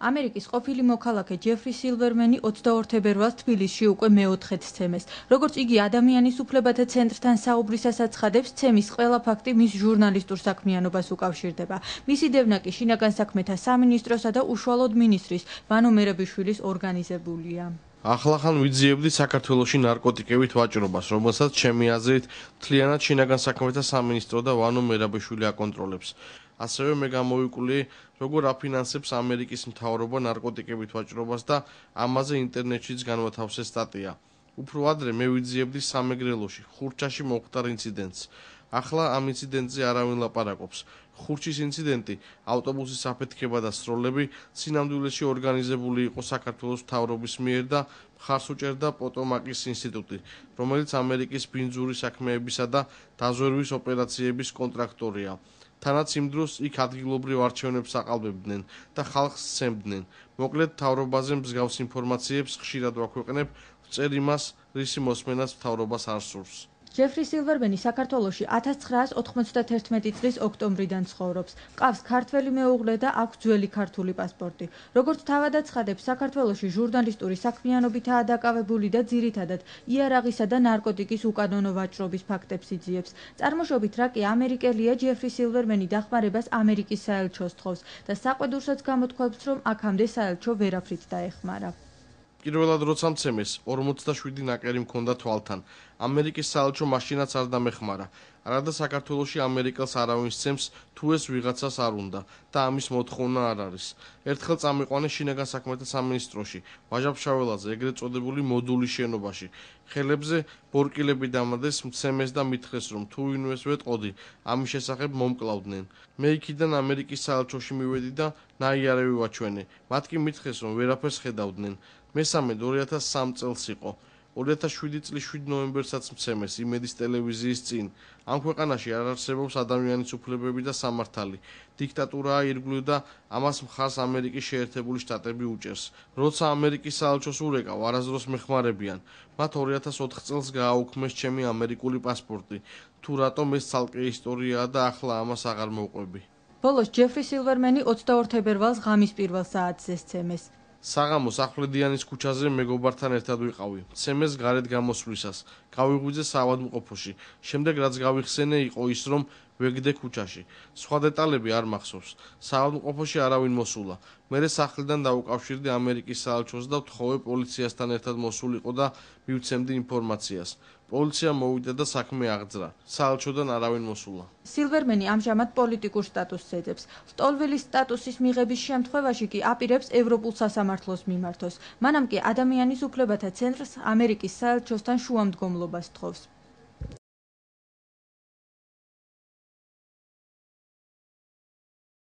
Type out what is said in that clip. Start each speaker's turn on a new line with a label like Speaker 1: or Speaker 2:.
Speaker 1: ამერიკის ყოფილი მოქალაქე ჯეფრი სილვერმენი 22 თებერვალს თბილისში უკვე მეოთხედ სცემეს. როგორც იგი ადამიანის უფლებათა ცენტრთან საუბრისას აცხადებს, სცემის ყველა ფაქტი მის ჟურნალისტურ საქმიანობას უკავშირდება. მისი დევნა კი შინაგან საქმეთა სამინისტროსა და უშუალოდ მინისტრის ვანო მერაბიშვილის ორგანიზებულია.
Speaker 2: ახლახან ვიძიებდი საქართველოში ნარკოტიკებით ვაჭრობას, რომელსაც ჩემი აზრით მთლიანად შინაგან საქმეთა სამინისტრო და ვანო მერაბიშვილი აკონტროლებს. ასევე მე გამოვიკვლიე, როგორ აფინანსებს ამერიკის მთავრობა ნარკოტიკებით ვაჭრობას და ამაზე ინტერნეტშიც განვათავსე სტატია. უფრო ადრე მე ვიძიებდი სამეგრელოში, ხურჩაში მოხდარ ინციდენტს. ახლა ამ ინციდენტზე არავინ ლაპარაკობს. ხურჩის ინციდენტი, ავტობუსის აფეთქება და სროლები სინამდვილეში ორგანიზებული იყო საქართველოს მთავრობის მიერ და მხარს უჭერდა პოტომაკის ინსტიტუტი, რომელიც ამერიკის ბინძური საქმეებისა და დაზვერვის ოპერაციების კონტრაქტორია. თანაც იმ დროს იქ ადგილობრივ არჩევნებს აყალბებდნენ და ხალხს სცემდნენ. მოკლედ, მთავრობაზე მსგავს ინფორმაციებს ხშირად ვაქვეყნებ, ვწერ იმას, რისი მოსმენაც მთავრობას არ სურს.
Speaker 1: ჯეფრი სილვერმენი საქართველოში 1991 წლის ოქტომბრიდან ცხოვრობს. ყავს ქართველი მეუღლე და აქვს ძველი ქართული პასპორტი. როგორც თავად აცხადებს, საქართველოში ჟურნალისტური საქმიანობითაა დაკავებული და ძირითადად იარაღისა და ნარკოტიკის უკანონო ვაჭრობის ფაქტებს იძიებს. წარმოშობით რაკი ამერიკელია, ჯეფრი სილვერმენი დახმარებას ამერიკის საელჩოს თხოვს და საყვედურსაც გამოთქვამს, რომ აქამდე საელჩო ვერაფრით დაეხმარა.
Speaker 2: პირველად როცა მცემეს, 47 ნაკერი მქონდა თვალთან. ამერიკის საელჩო მაშინაც არ დამეხმარა. არადა საქართველოში ამერიკელს არავინ სცემს, თუ ეს ვიღაცას არ უნდა და ამის მოთხოვნა არ არის. ერთხელ წამიყვანე შინაგან საქმეთა სამინისტროში, ვაჟა-ფშაველაძე, ეგრეთ წოდებული მოდულის შენობაში. ხელებზე ბორკილები დამადეს, მცემეს და მითხრეს, რომ თუ ვინმეს ვეტყოდი, ამის შესახებ მომკლავდნენ. მე იქიდან ამერიკის საელჩოში მივედი და ნაიარევი ვაჩვენე. მათ კი მითხრეს, რომ ვერაფერს ხედავდნენ. მესამედ 2003 წელს იყო. 2007 წლის 7 ნოემბერსაც მცემეს იმედის ტელევიზიის წინ. ამ ქვეყანაში არ არსებობს ადამიანის უფლებები და სამართალი. დიქტატურაა ირგვლივ და ამას მხარს ამერიკის შეერთებული შტატები უჭერს. როცა ამერიკის საელჩოს ურეკავ, არასდროს მეხმარებიან. მათ 2004 წელს გააუქმეს ჩემი ამერიკული პასპორტი. თუ რატომ ეს ცალკე ისტორიაა და ახლა ამას აღარ მოვყვები.
Speaker 1: ბოლოს ჯეფრი სილვერმენი 22 თებერვალს ღამის პირველ საათზე სცემეს.
Speaker 2: საღამოს ახვლედიანის ქუჩაზე მეგობართან ერთად ვიყავი. მცემეს გარეთ გამოსვლისას. გავიღვიძე საავადმყოფოში. შემდეგ რაც გავიხსენე, იყო ის, რომ ვეგდე ქუჩაში. სხვა დეტალები არ მახსოვს. საავადმყოფოში არავინ მოსულა. მერე სახლიდან დაუკავშირდი ამერიკის საელჩოს და ვთხოვე პოლიციასთან ერთად მოსულიყო და მივცემდი ინფორმაციას. პოლიცია მოვიდა და საქმე აღძრა. საელჩოდან არავინ მოსულა.
Speaker 1: სილვერმენი ამჟამად პოლიტიკურ სტატუსს ეძებს. სტოლველის სტატუსის მიღების შემთხვევაში კი აპირებს ევროპულ სასამართლოს მიმართოს. მანამ კი ადამიანის უფლებათა ცენტრს ამერიკის საელჩოსთან შუამდგომლობას თხოვს.